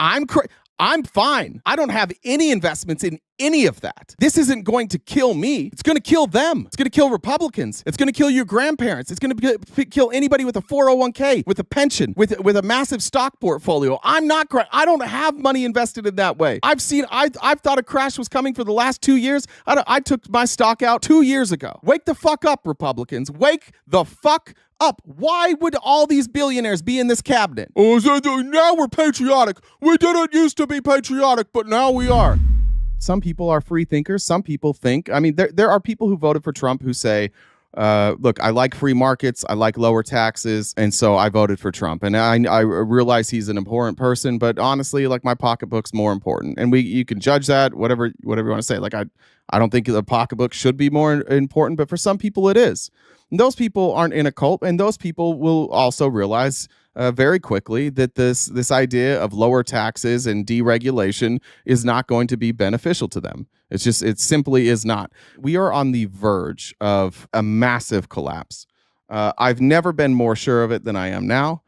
I'm fine. I don't have any investments in any of that. This isn't going to kill me. It's going to kill them. It's going to kill Republicans. It's going to kill your grandparents. It's going to kill anybody with a 401k, with a pension, with a massive stock portfolio. I don't have money invested in that way. I've thought a crash was coming for the last 2 years. I took my stock out 2 years ago. Wake the fuck up, Republicans. Wake the fuck up. Why would all these billionaires be in this cabinet? Oh, now we're patriotic. We didn't used to be patriotic, but now we are. Some people are free thinkers. Some people think, I mean, there are people who voted for Trump who say, look, I like free markets, I like lower taxes, and so I voted for Trump. And I realize he's an important person, but honestly, like, my pocketbook's more important. And you can judge that, whatever you want to say. Like, I don't think the pocketbook should be more important, but for some people it is. And those people aren't in a cult, and those people will also realize very quickly that this idea of lower taxes and deregulation is not going to be beneficial to them. It simply is not. We are on the verge of a massive collapse. I've never been more sure of it than I am now.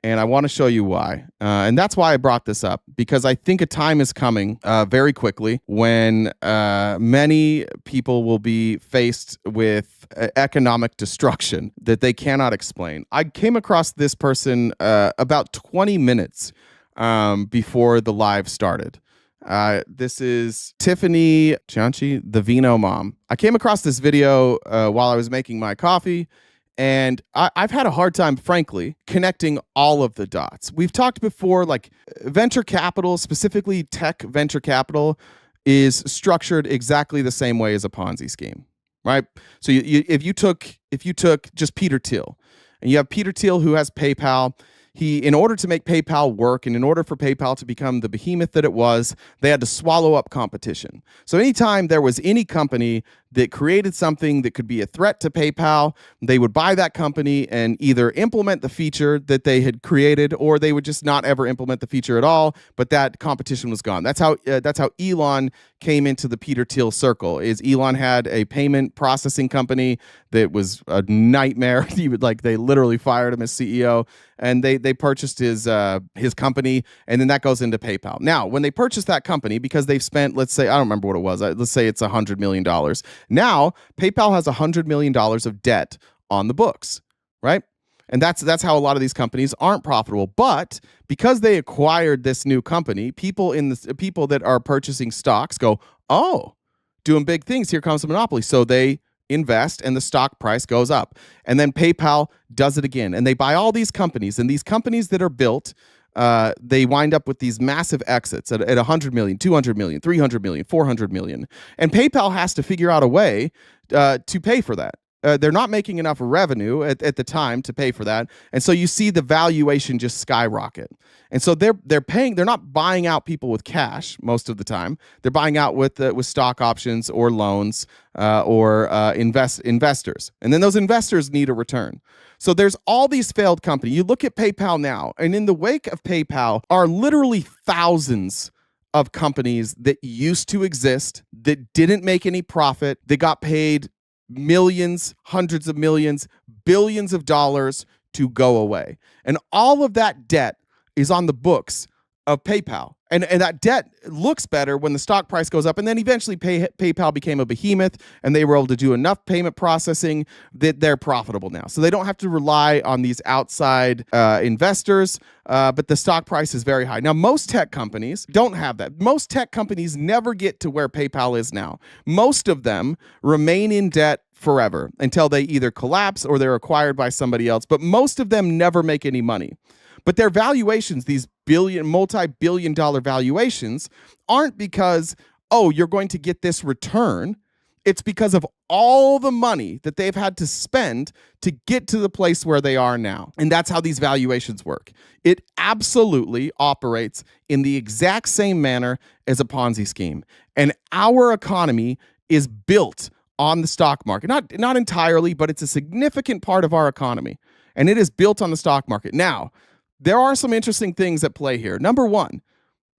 And I want to show you why. And that's why I brought this up, because I think a time is coming very quickly when many people will be faced with economic destruction that they cannot explain. I came across this person about 20 minutes before the live started. This is Tiffany Cianci, the Vino Mom. I came across this video while I was making my coffee. And I've had a hard time, frankly, connecting all of the dots. We've talked before, like, venture capital, specifically tech venture capital, is structured exactly the same way as a Ponzi scheme, right? So if you took just Peter Thiel, and you have Peter Thiel who has PayPal. In order to make PayPal work, and in order for PayPal to become the behemoth that it was, they had to swallow up competition. So anytime there was any company that created something that could be a threat to PayPal, they would buy that company and either implement the feature that they had created, or they would just not ever implement the feature at all, but that competition was gone. That's how Elon came into the Peter Thiel circle. Elon had a payment processing company that was a nightmare. They literally fired him as CEO, and they purchased his company, and then that goes into PayPal. Now, when they purchased that company, because they've spent, let's say, I don't remember what it was, let's say it's $100 million. Now, PayPal has $100 million of debt on the books, right? And that's how a lot of these companies aren't profitable. But because they acquired this new company, people that are purchasing stocks go, oh, doing big things. Here comes the monopoly. So they invest, and the stock price goes up. And then PayPal does it again, and they buy all these companies, and these companies that are built, they wind up with these massive exits at 100 million, 200 million, 300 million, 400 million. And PayPal has to figure out a way to pay for that. They're not making enough revenue at the time to pay for that. And so you see the valuation just skyrocket. And so they're not buying out people with cash most of the time. They're buying out with stock options or loans or investors. And then those investors need a return. So there's all these failed companies. You look at PayPal now, and in the wake of PayPal are literally thousands of companies that used to exist, that didn't make any profit, that got paid millions, hundreds of millions, billions of dollars to go away. And all of that debt is on the books of PayPal. And that debt looks better when the stock price goes up. And then eventually PayPal became a behemoth, and they were able to do enough payment processing that they're profitable now. So they don't have to rely on these outside investors, but the stock price is very high. Now, most tech companies don't have that. Most tech companies never get to where PayPal is now. Most of them remain in debt forever until they either collapse or they're acquired by somebody else. But most of them never make any money. But their valuations, these multi-billion dollar valuations, aren't because, oh, you're going to get this return. It's because of all the money that they've had to spend to get to the place where they are now. And that's how these valuations work. It absolutely operates in the exact same manner as a Ponzi scheme. And our economy is built on the stock market. Not entirely, but it's a significant part of our economy. And it is built on the stock market. Now, there are some interesting things at play here. Number one,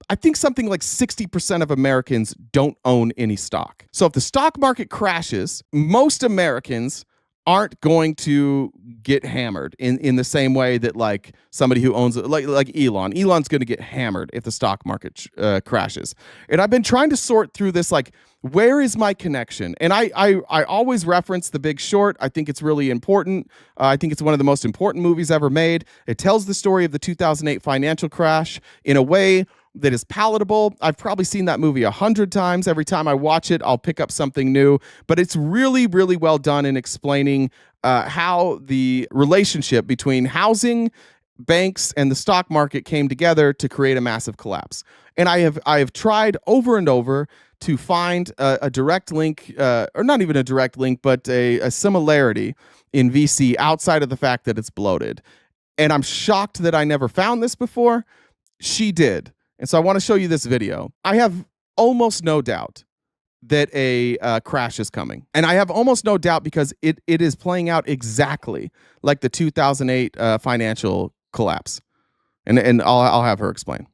I think something like 60% of Americans don't own any stock. So if the stock market crashes, most Americans aren't going to get hammered in the same way that like somebody who owns it, like Elon's going to get hammered if the stock market crashes. And I've been trying to sort through this, like, where is my connection? And I always reference The Big Short. I think it's really important. I think it's one of the most important movies ever made. It tells the story of the 2008 financial crash in a way that is palatable. I've probably seen that movie 100 times. Every time I watch it, I'll pick up something new. But it's really, really well done in explaining how the relationship between housing, banks, and the stock market came together to create a massive collapse. And I have tried over and over to find a direct link, or not even a direct link, but a similarity in VC outside of the fact that it's bloated. And I'm shocked that I never found this before. She did. And so I want to show you this video. I have almost no doubt that a crash is coming. And I have almost no doubt because it is playing out exactly like the 2008 financial collapse. And I'll have her explain.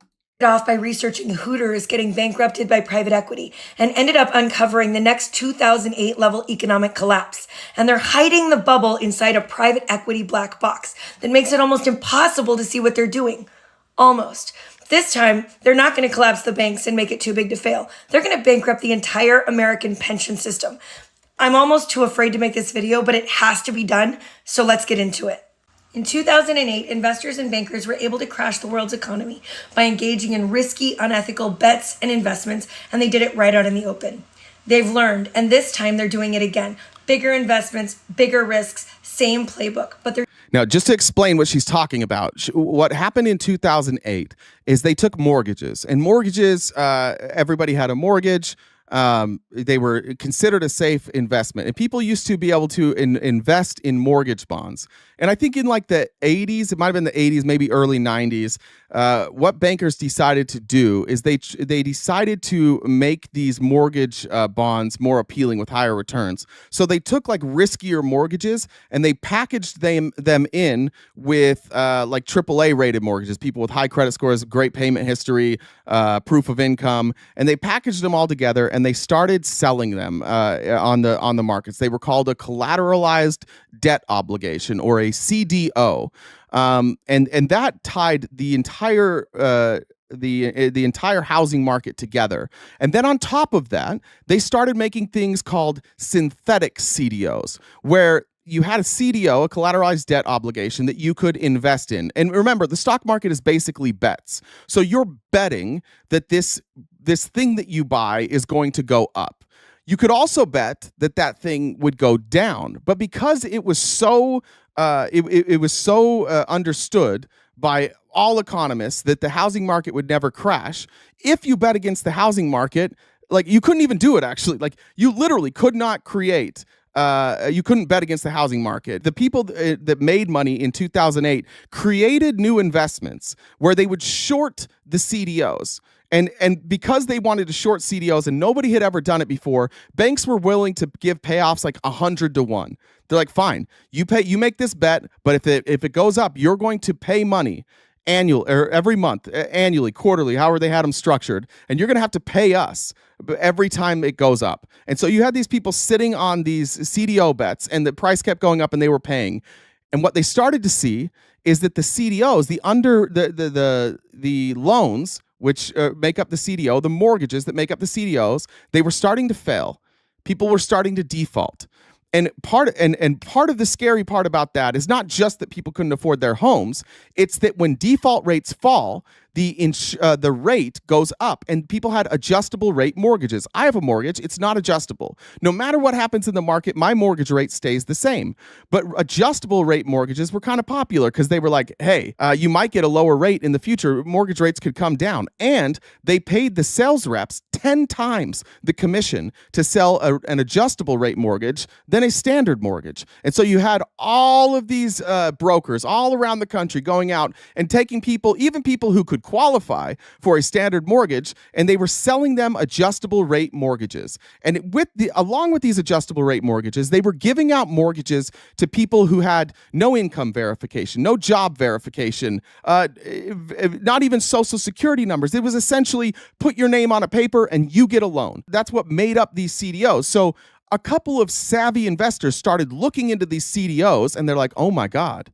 Off by researching Hooters getting bankrupted by private equity and ended up uncovering the next 2008 level economic collapse. And they're hiding the bubble inside a private equity black box that makes it almost impossible to see what they're doing. Almost. This time, they're not going to collapse the banks and make it too big to fail. They're going to bankrupt the entire American pension system. I'm almost too afraid to make this video, but it has to be done, so let's get into it. In 2008, investors and bankers were able to crash the world's economy by engaging in risky, unethical bets and investments, and they did it right out in the open. They've learned, and this time they're doing it again. Bigger investments, bigger risks, same playbook, but they're... Now, just to explain what she's talking about, what happened in 2008 is they took mortgages, and mortgages, everybody had a mortgage. They were considered a safe investment, and people used to be able to invest in mortgage bonds. And I think in like the 80s, it might have been the 80s, maybe early 90s, what bankers decided to do is they decided to make these mortgage bonds more appealing with higher returns. So they took like riskier mortgages and they packaged them in with like AAA rated mortgages, people with high credit scores, great payment history, proof of income, and they packaged them all together and they started selling them on the markets. They were called a collateralized debt obligation, or a CDO. And that tied the entire the entire housing market together. And then on top of that, they started making things called synthetic CDOs, where you had a CDO, a collateralized debt obligation, that you could invest in. And remember, the stock market is basically bets. So you're betting that this thing that you buy is going to go up. You could also bet that that thing would go down. But because it was so understood by all economists that the housing market would never crash, if you bet against the housing market, like, you couldn't even do it, actually. Like, you literally could not create you couldn't bet against the housing market. The people that made money in 2008 created new investments where they would short the CDOs. And because they wanted to short CDOs and nobody had ever done it before, banks were willing to give payoffs like 100 to 1. They're like, fine, you make this bet, but if it goes up, you're going to pay money every month, annually, quarterly, however they had them structured, and you're going to have to pay us every time it goes up. And so you had these people sitting on these CDO bets, and the price kept going up, and they were paying. And what they started to see is that the CDOs, the loans which make up the CDO, the mortgages that make up the CDOs, they were starting to fail. People were starting to default. And part of the scary part about that is not just that people couldn't afford their homes. It's that when default rates fall, the rate goes up, and people had adjustable rate mortgages. I have a mortgage. It's not adjustable. No matter what happens in the market, my mortgage rate stays the same. But adjustable rate mortgages were kind of popular because they were like, hey, you might get a lower rate in the future. Mortgage rates could come down. And they paid the sales reps 10 times the commission to sell an adjustable rate mortgage than a standard mortgage. And so you had all of these brokers all around the country going out and taking people, even people who could qualify for a standard mortgage, and they were selling them adjustable rate mortgages. And along with these adjustable rate mortgages, they were giving out mortgages to people who had no income verification, no job verification, not even social security numbers. It was essentially put your name on a paper and you get a loan. That's what made up these CDOs. So a couple of savvy investors started looking into these CDOs and they're like, oh my God,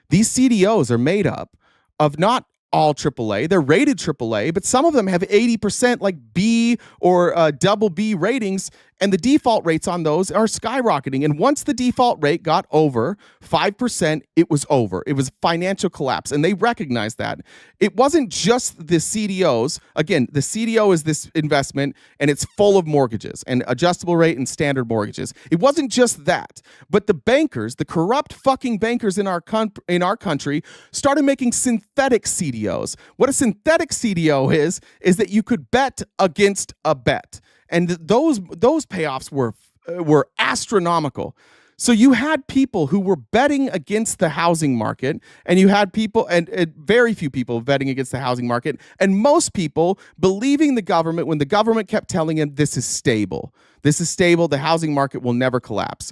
these CDOs are made up of not all AAA. They're rated AAA, but some of them have 80% like B or double B ratings, and the default rates on those are skyrocketing. And once the default rate got over 5%, it was over. It was financial collapse, and they recognized that. It wasn't just the CDOs. Again, the CDO is this investment, and it's full of mortgages and adjustable rate and standard mortgages. It wasn't just that, but the bankers, the corrupt fucking bankers in our country, started making synthetic CDOs. What a synthetic CDO is that you could bet against a bet. And those payoffs were astronomical. So you had people who were betting against the housing market, and you had people, and very few people betting against the housing market, and most people believing the government when the government kept telling them this is stable. This is stable. The housing market will never collapse.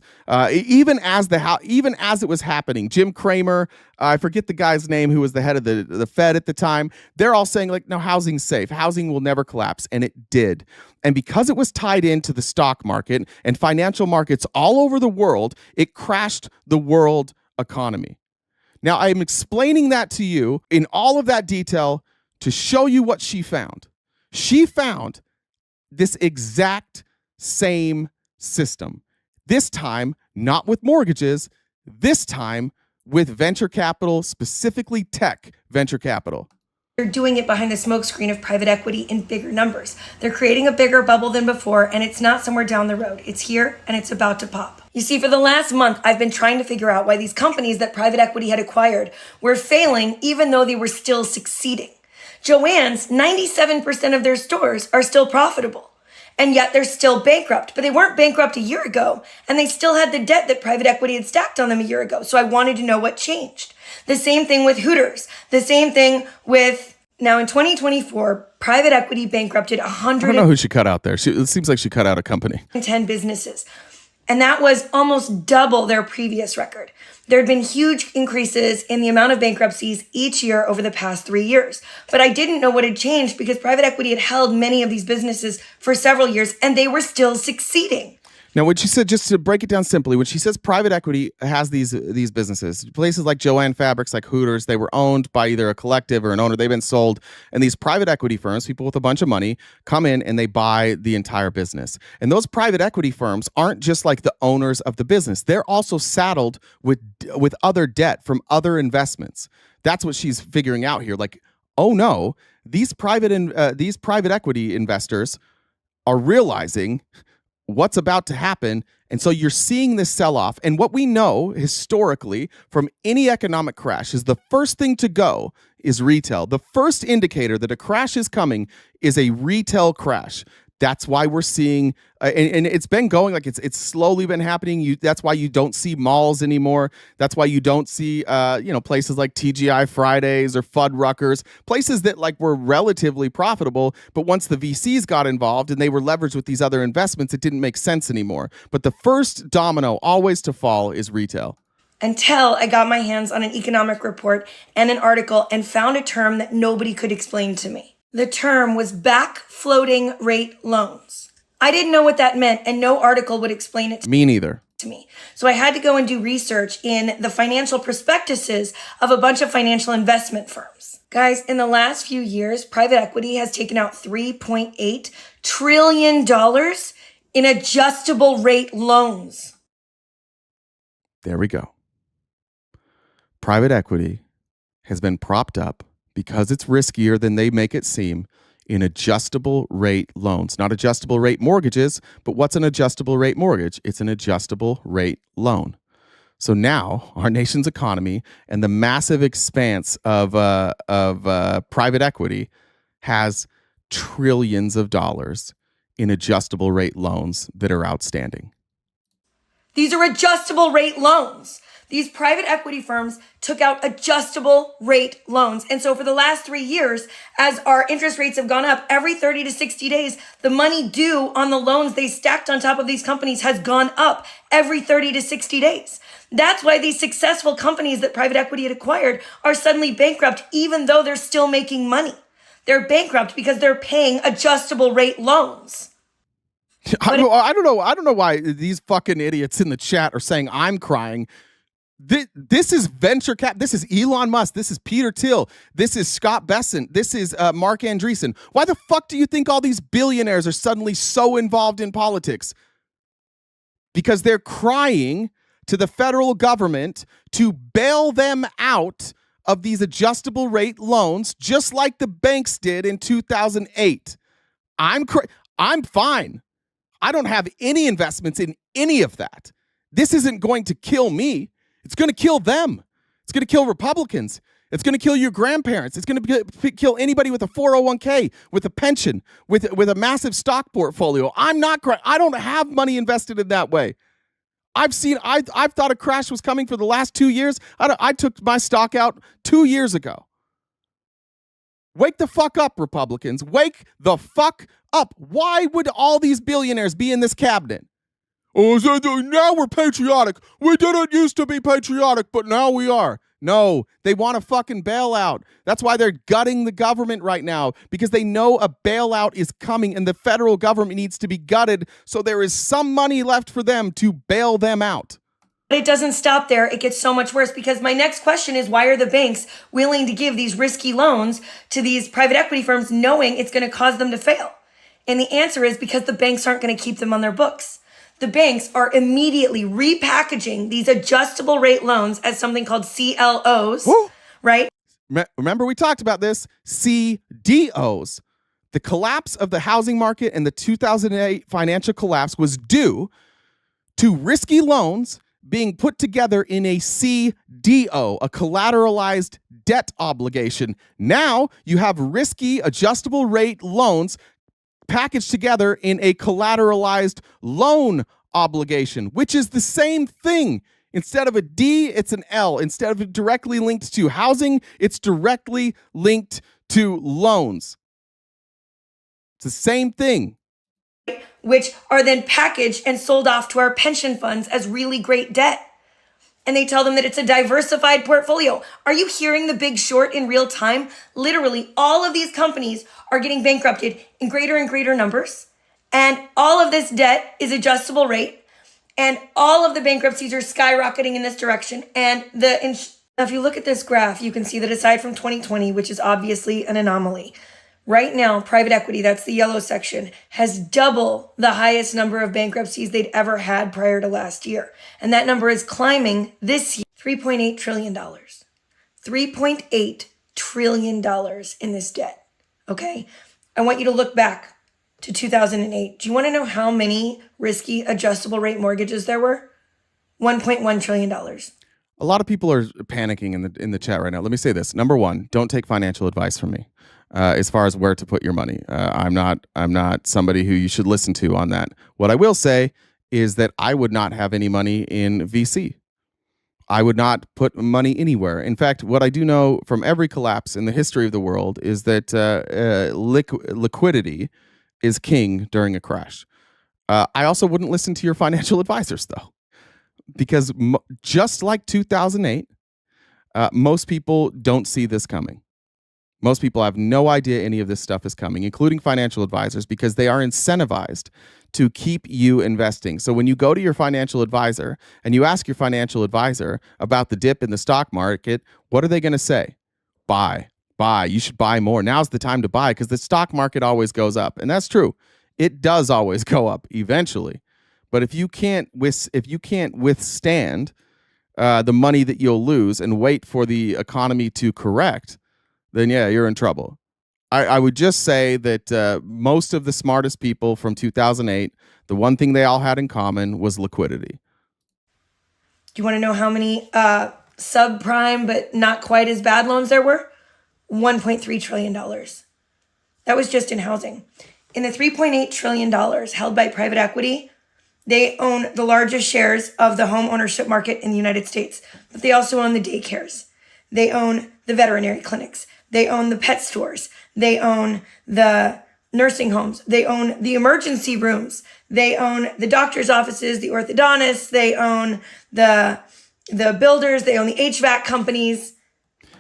Even as it was happening, Jim Cramer, I forget the guy's name who was the head of the Fed at the time. They're all saying like, no, housing's safe. Housing will never collapse, and it did. And because it was tied into the stock market and financial markets all over the world, it crashed the world economy. Now, I'm explaining that to you in all of that detail to show you what she found. She found this exact same system. This time, not with mortgages, this time with venture capital, specifically tech venture capital. They're doing it behind the smokescreen of private equity in bigger numbers. They're creating a bigger bubble than before, and it's not somewhere down the road. It's here, and it's about to pop. You see, for the last month, I've been trying to figure out why these companies that private equity had acquired were failing even though they were still succeeding. Joann's, 97% of their stores are still profitable. And yet they're still bankrupt, but they weren't bankrupt a year ago, and they still had the debt that private equity had stacked on them a year ago. So I wanted to know what changed. The same thing with Hooters. The same thing with, now in 2024, private equity bankrupted I don't know who she cut out there. It seems like she cut out a company. 10 businesses. And that was almost double their previous record. There had been huge increases in the amount of bankruptcies each year over the past 3 years. But I didn't know what had changed because private equity had held many of these businesses for several years, and they were still succeeding. Now, when she said, just to break it down simply, when she says private equity has these businesses, places like Joann Fabrics, like Hooters, they were owned by either a collective or an owner. They've been sold. And these private equity firms, people with a bunch of money, come in and they buy the entire business. And those private equity firms aren't just like the owners of the business. They're also saddled with other debt from other investments. That's what she's figuring out here. Like, oh no, these private equity investors are realizing what's about to happen. And so you're seeing this sell-off. And what we know historically from any economic crash is the first thing to go is retail. The first indicator that a crash is coming is a retail crash. That's why we're seeing, and it's been going, like it's slowly been happening. That's why you don't see malls anymore. That's why you don't see, places like TGI Fridays or Fuddruckers, places that like were relatively profitable. But once the VCs got involved and they were leveraged with these other investments, it didn't make sense anymore. But the first domino always to fall is retail. Until I got my hands on an economic report and an article and found a term that nobody could explain to me. The term was back floating rate loans. I didn't know what that meant, and no article would explain it to me neither. So I had to go and do research in the financial prospectuses of a bunch of financial investment firms. Guys, in the last few years, private equity has taken out $3.8 trillion in adjustable rate loans. There we go. Private equity has been propped up because it's riskier than they make it seem in adjustable rate loans. Not adjustable rate mortgages, but what's an adjustable rate mortgage? It's an adjustable rate loan. So now our nation's economy and the massive expanse of private equity has trillions of dollars in adjustable rate loans that are outstanding. These are adjustable rate loans. These private equity firms took out adjustable rate loans. And so for the last 3 years, as our interest rates have gone up, every 30 to 60 days, the money due on the loans they stacked on top of these companies has gone up every 30 to 60 days. That's why these successful companies that private equity had acquired are suddenly bankrupt, even though they're still making money. They're bankrupt because they're paying adjustable rate loans. I don't know. I don't know why these fucking idiots in the chat are saying I'm crying. This is venture cap. This is Elon Musk. This is Peter Thiel. This is Scott Bessent. This is Mark Andreessen. Why the fuck do you think all these billionaires are suddenly so involved in politics? Because they're crying to the federal government to bail them out of these adjustable rate loans, just like the banks did in 2008. I'm fine. I don't have any investments in any of that. This isn't going to kill me. It's going to kill them. It's going to kill Republicans. It's going to kill your grandparents. It's going to kill anybody with a 401k, with a pension, with a massive stock portfolio. I don't have money invested in that way. I've thought a crash was coming for the last 2 years. I took my stock out 2 years ago. Wake the fuck up, Republicans. Wake the fuck up. Why would all these billionaires be in this cabinet? Oh, now we're patriotic. We didn't used to be patriotic, but now we are. No, they want a fucking bailout. That's why they're gutting the government right now, because they know a bailout is coming and the federal government needs to be gutted so there is some money left for them to bail them out. But it doesn't stop there. It gets so much worse, because my next question is, why are the banks willing to give these risky loans to these private equity firms knowing it's going to cause them to fail? And the answer is because the banks aren't going to keep them on their books. The banks are immediately repackaging these adjustable rate loans as something called CLOs, Woo. Right? Remember we talked about this, CDOs. The collapse of the housing market and the 2008 financial collapse was due to risky loans being put together in a CDO, a collateralized debt obligation. Now you have risky adjustable rate loans packaged together in a collateralized loan obligation, which is the same thing. Instead of a D, it's an L. Instead of it directly linked to housing, it's directly linked to loans. It's the same thing. Which are then packaged and sold off to our pension funds as really great debt. And they tell them that it's a diversified portfolio. Are you hearing the Big Short in real time? Literally, all of these companies are getting bankrupted in greater and greater numbers. And all of this debt is adjustable rate. And all of the bankruptcies are skyrocketing in this direction. And if you look at this graph, you can see that aside from 2020, which is obviously an anomaly, right now, private equity, that's the yellow section, has double the highest number of bankruptcies they'd ever had prior to last year. And that number is climbing this year, $3.8 trillion. $3.8 trillion in this debt, okay? I want you to look back to 2008. Do you want to know how many risky adjustable rate mortgages there were? $1.1 trillion. A lot of people are panicking in the chat right now. Let me say this. Number one, don't take financial advice from me. As far as where to put your money. I'm not somebody who you should listen to on that. What I will say is that I would not have any money in VC. I would not put money anywhere. In fact, what I do know from every collapse in the history of the world is that liquidity is king during a crash. I also wouldn't listen to your financial advisors, though, because just like 2008, most people don't see this coming. Most people have no idea any of this stuff is coming, including financial advisors, because they are incentivized to keep you investing. So when you go to your financial advisor and you ask your financial advisor about the dip in the stock market, what are they going to say? Buy. You should buy more. Now's the time to buy, because the stock market always goes up. And that's true. It does always go up eventually. But if you can't withstand the money that you'll lose and wait for the economy to correct, then yeah, you're in trouble. I would just say that most of the smartest people from 2008, the one thing they all had in common was liquidity. Do you want to know how many subprime but not quite as bad loans there were? $1.3 trillion. That was just in housing. In the $3.8 trillion held by private equity, they own the largest shares of the home ownership market in the United States, but they also own the daycares. They own the veterinary clinics. They own the pet stores. They own the nursing homes. They own the emergency rooms. They own the doctor's offices, the orthodontists. They own the builders. They own the HVAC companies.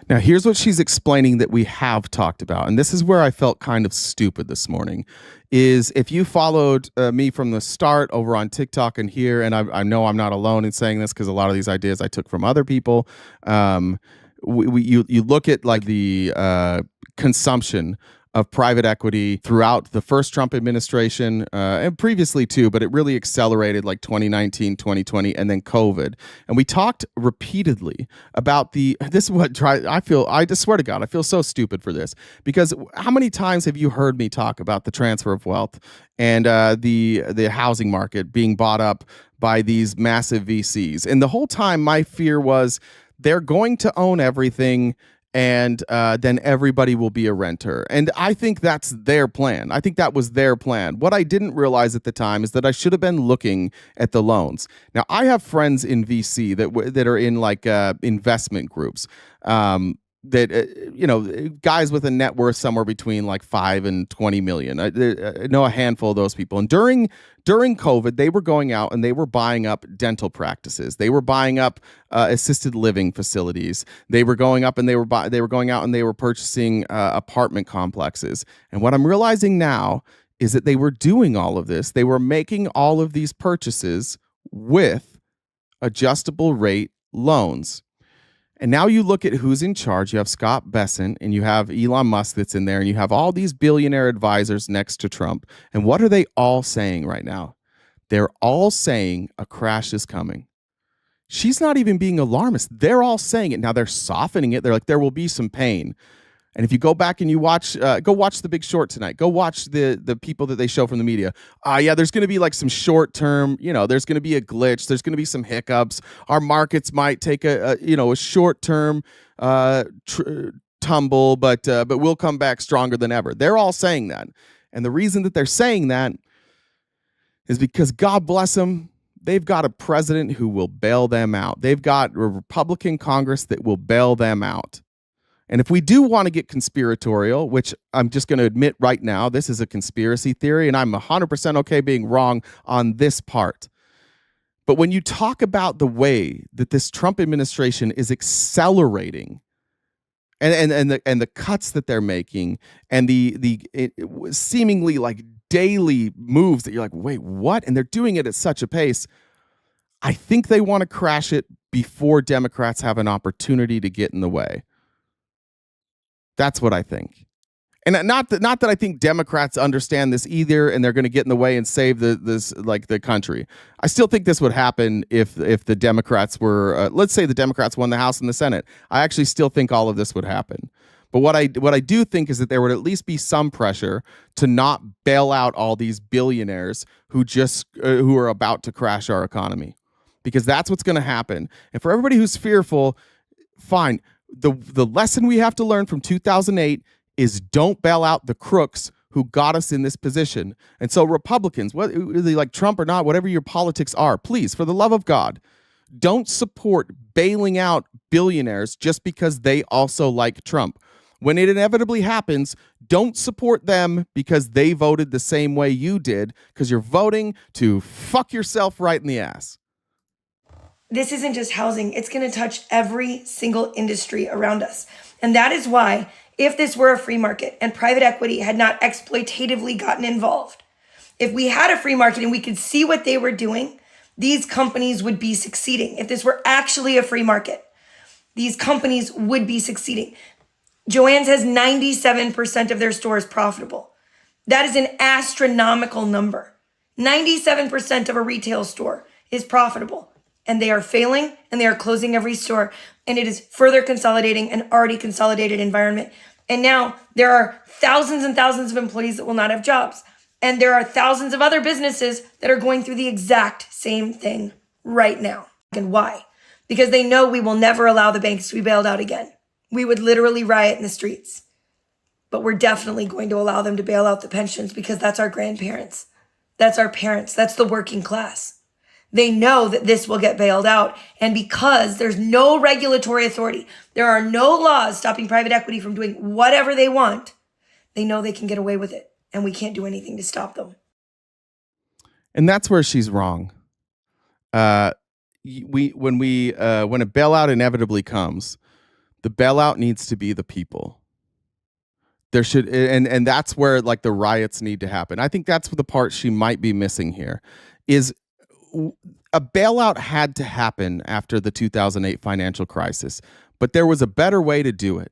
Now, here's what she's explaining that we have talked about. And this is where I felt kind of stupid this morning, is if you followed me from the start over on TikTok and here, and I know I'm not alone in saying this because a lot of these ideas I took from other people. You look at like the consumption of private equity throughout the first Trump administration and previously too, but it really accelerated like 2019, 2020, and then COVID. And we talked repeatedly about this is what I just swear to God, I feel so stupid for this, because how many times have you heard me talk about the transfer of wealth and the housing market being bought up by these massive VCs? And the whole time my fear was they're going to own everything, and then everybody will be a renter. And I think that's their plan. I think that was their plan. What I didn't realize at the time is that I should have been looking at the loans. Now, I have friends in VC that are in like investment groups. Guys with a net worth somewhere between like 5 and 20 million. I know a handful of those people. And during COVID, they were going out and they were buying up dental practices. They were buying up assisted living facilities. They were going up and they were going out and they were purchasing apartment complexes. And what I'm realizing now is that they were doing all of this. They were making all of these purchases with adjustable rate loans. And now you look at who's in charge. You have Scott Bessent and you have Elon Musk that's in there, and you have all these billionaire advisors next to Trump. And what are they all saying right now? They're all saying a crash is coming. She's not even being alarmist. They're all saying it. Now they're softening it. They're like, there will be some pain. And if you go back and you watch, go watch The Big Short tonight. Go watch the people that they show from the media. Yeah, there's going to be like some short term, there's going to be a glitch. There's going to be some hiccups. Our markets might take a short term tumble, but we'll come back stronger than ever. They're all saying that. And the reason that they're saying that is because, God bless them, they've got a president who will bail them out. They've got a Republican Congress that will bail them out. And if we do want to get conspiratorial, which I'm just going to admit right now, this is a conspiracy theory, and I'm 100% okay being wrong on this part. But when you talk about the way that this Trump administration is accelerating and the cuts that they're making and the seemingly like daily moves that you're like, wait, what? And they're doing it at such a pace. I think they want to crash it before Democrats have an opportunity to get in the way. That's what I think. And not that I think Democrats understand this either, and they're going to get in the way and save the country. I still think this would happen if the Democrats were, let's say the Democrats won the House and the Senate. I actually still think all of this would happen. But what I do think is that there would at least be some pressure to not bail out all these billionaires who are about to crash our economy, because that's what's going to happen. And for everybody who's fearful, fine. The lesson we have to learn from 2008 is don't bail out the crooks who got us in this position. And so Republicans, whether they like Trump or not, whatever your politics are, please, for the love of God, don't support bailing out billionaires just because they also like Trump. When it inevitably happens, don't support them because they voted the same way you did, because you're voting to fuck yourself right in the ass. This isn't just housing. It's going to touch every single industry around us. And that is why, if this were a free market and private equity had not exploitatively gotten involved, if we had a free market and we could see what they were doing, these companies would be succeeding. If this were actually a free market, these companies would be succeeding. Joann's has 97% of their stores profitable. That is an astronomical number. 97% of a retail store is profitable. And they are failing, and they are closing every store, and it is further consolidating an already consolidated environment. And now there are thousands and thousands of employees that will not have jobs. And there are thousands of other businesses that are going through the exact same thing right now. And why? Because they know we will never allow the banks to be bailed out again. We would literally riot in the streets. But we're definitely going to allow them to bail out the pensions, because that's our grandparents. That's our parents. That's the working class. They know that this will get bailed out. And because there's no regulatory authority, there are no laws stopping private equity from doing whatever they want, they know they can get away with it. And we can't do anything to stop them. And that's where she's wrong. When a bailout inevitably comes, The bailout needs to be the people. There should, and that's where like the riots need to happen. I think that's the part she might be missing here is a bailout had to happen after the 2008 financial crisis, but there was a better way to do it.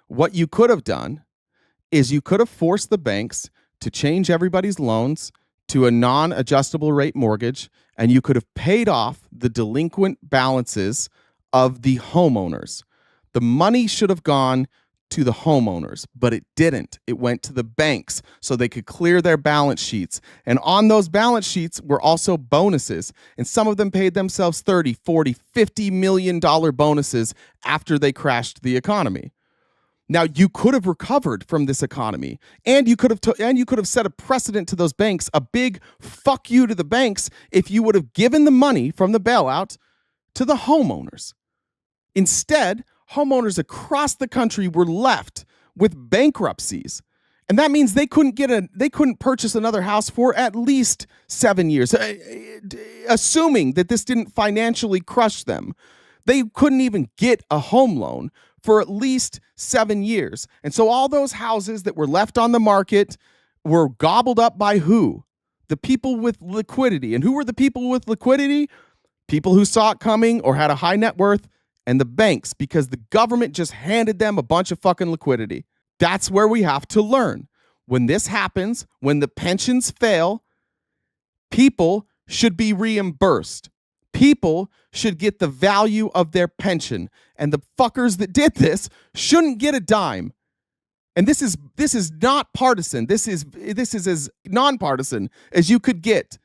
What you could have done is you could have forced the banks to change everybody's loans to a non-adjustable rate mortgage, and you could have paid off the delinquent balances of the homeowners. The money should have gone to the homeowners, but it didn't. It went to the banks so they could clear their balance sheets. And on those balance sheets were also bonuses. And some of them paid themselves 30, 40, $50 million bonuses after they crashed the economy. Now, you could have recovered from this economy, and you could have set a precedent to those banks, a big fuck you to the banks, if you would have given the money from the bailout to the homeowners. Instead, homeowners across the country were left with bankruptcies. And that means they couldn't purchase another house for at least 7 years. Assuming that this didn't financially crush them, they couldn't even get a home loan for at least 7 years. And so all those houses that were left on the market were gobbled up by who? The people with liquidity. And who were the people with liquidity? People who saw it coming or had a high net worth, and the banks, because the government just handed them a bunch of fucking liquidity. That's where we have to learn. When this happens, when the pensions fail, people should be reimbursed. People should get the value of their pension. And the fuckers that did this shouldn't get a dime. And this is not partisan. This is as nonpartisan as you could get.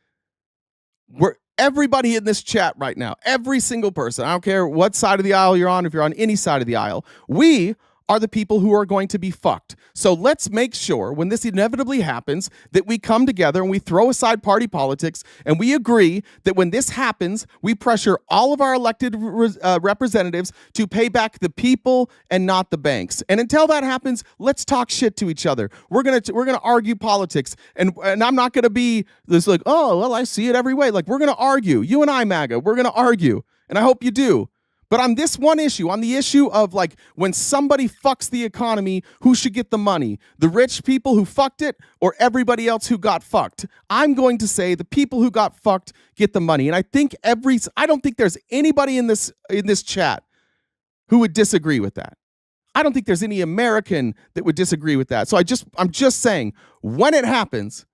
Everybody in this chat right now, every single person, I don't care what side of the aisle you're on, if you're on any side of the aisle, we are the people who are going to be fucked. So let's make sure when this inevitably happens that we come together and we throw aside party politics and we agree that when this happens, we pressure all of our elected representatives to pay back the people and not the banks. And until that happens, let's talk shit to each other. We're gonna argue politics, and I'm not gonna be this like, oh well, I see it every way. Like, we're gonna argue. You and I, MAGA, we're gonna argue, and I hope you do. But on this one issue, on the issue of like when somebody fucks the economy, who should get the money? The rich people who fucked it or everybody else who got fucked? I'm going to say the people who got fucked get the money. And I think I don't think there's anybody in this chat who would disagree with that. I don't think there's any American that would disagree with that. So I'm just saying, when it happens,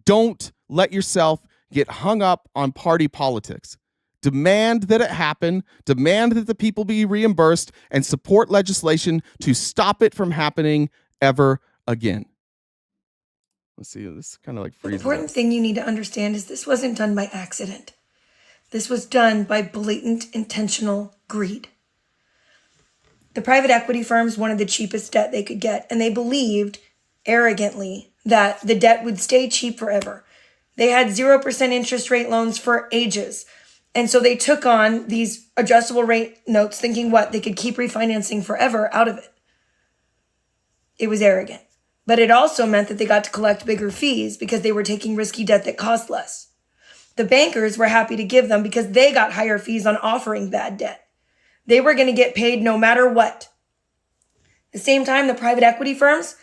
don't let yourself get hung up on party politics. Demand that it happen, demand that the people be reimbursed, and support legislation to stop it from happening ever again. Let's see, this is kind of like freezing. The important thing you need to understand is this wasn't done by accident. This was done by blatant, intentional greed. The private equity firms wanted the cheapest debt they could get, and they believed, arrogantly, that the debt would stay cheap forever. They had 0% interest rate loans for ages. And so they took on these adjustable rate notes thinking they could keep refinancing forever out of it. It was arrogant. But it also meant that they got to collect bigger fees because they were taking risky debt that cost less. The bankers were happy to give them because they got higher fees on offering bad debt. They were going to get paid no matter what. At the same time, the private equity firms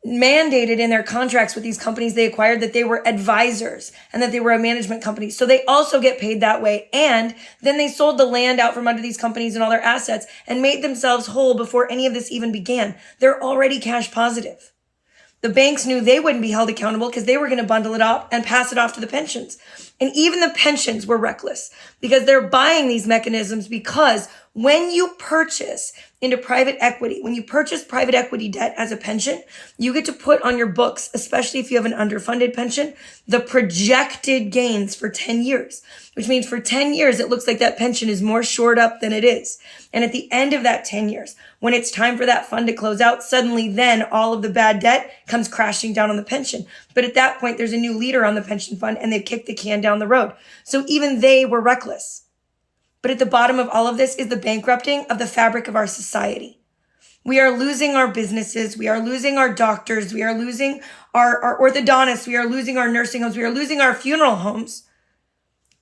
mandated in their contracts with these companies they acquired that they were advisors and that they were a management company. So they also get paid that way. And then they sold the land out from under these companies and all their assets and made themselves whole before any of this even began. They're already cash positive. The banks knew they wouldn't be held accountable because they were going to bundle it up and pass it off to the pensions. And even the pensions were reckless because they're buying these mechanisms because when you purchase into private equity, when you purchase private equity debt as a pension, you get to put on your books, especially if you have an underfunded pension, the projected gains for 10 years, which means for 10 years, it looks like that pension is more shored up than it is. And at the end of that 10 years, when it's time for that fund to close out, suddenly then all of the bad debt comes crashing down on the pension. But at that point, there's a new leader on the pension fund and they've kicked the can down the road. So even they were reckless. But at the bottom of all of this is the bankrupting of the fabric of our society. We are losing our businesses. We are losing our doctors. We are losing our orthodontists. We are losing our nursing homes. We are losing our funeral homes.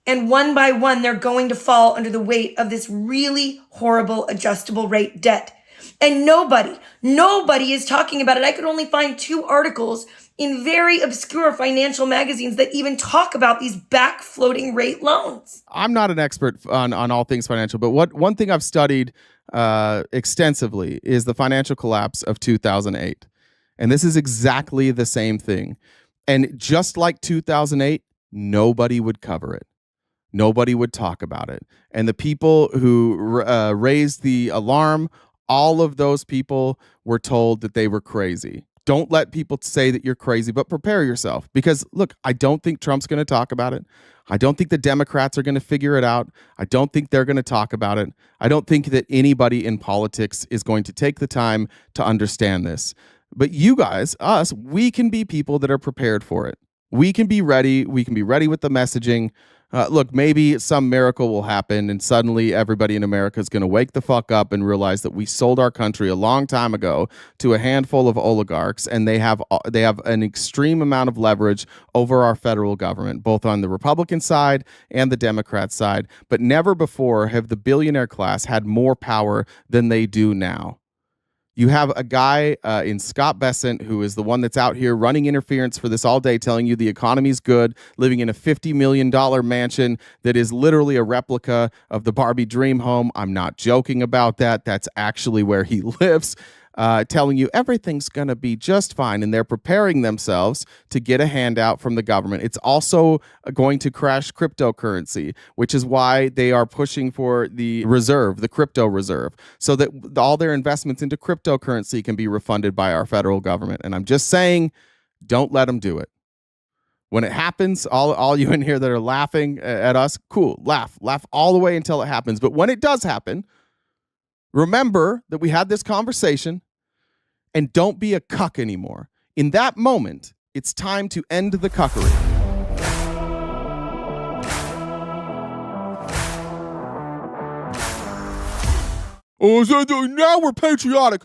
And one by one, they're going to fall under the weight of this really horrible adjustable rate debt And nobody is talking about it. I could only find 2 articles in very obscure financial magazines that even talk about these back floating rate loans. I'm not an expert on all things financial, but one thing I've studied extensively is the financial collapse of 2008. And this is exactly the same thing. And just like 2008, nobody would cover it. Nobody would talk about it. And the people who raised the alarm, all of those people were told that they were crazy. Don't let people say that you're crazy, but prepare yourself. Because, look, I don't think Trump's going to talk about it. I don't think the Democrats are going to figure it out. I don't think they're going to talk about it. I don't think that anybody in politics is going to take the time to understand this. But you guys, us, we can be people that are prepared for it. We can be ready. We can be ready with the messaging. Look, maybe some miracle will happen and suddenly everybody in America is going to wake the fuck up and realize that we sold our country a long time ago to a handful of oligarchs, and they have an extreme amount of leverage over our federal government, both on the Republican side and the Democrat side. But never before have the billionaire class had more power than they do now. You have a guy in Scott Bessent, who is the one that's out here running interference for this all day, telling you the economy's good, living in a $50 million mansion that is literally a replica of the Barbie dream home. I'm not joking about that. That's actually where he lives. Telling you everything's going to be just fine, and they're preparing themselves to get a handout from the government. It's also going to crash cryptocurrency, which is why they are pushing for the reserve, the crypto reserve, so that all their investments into cryptocurrency can be refunded by our federal government. And I'm just saying, don't let them do it. When it happens, all you in here that are laughing at us, cool, laugh all the way until it happens. But when it does happen, remember that we had this conversation. And don't be a cuck anymore. In that moment, it's time to end the cuckery. Oh, so now we're patriotic.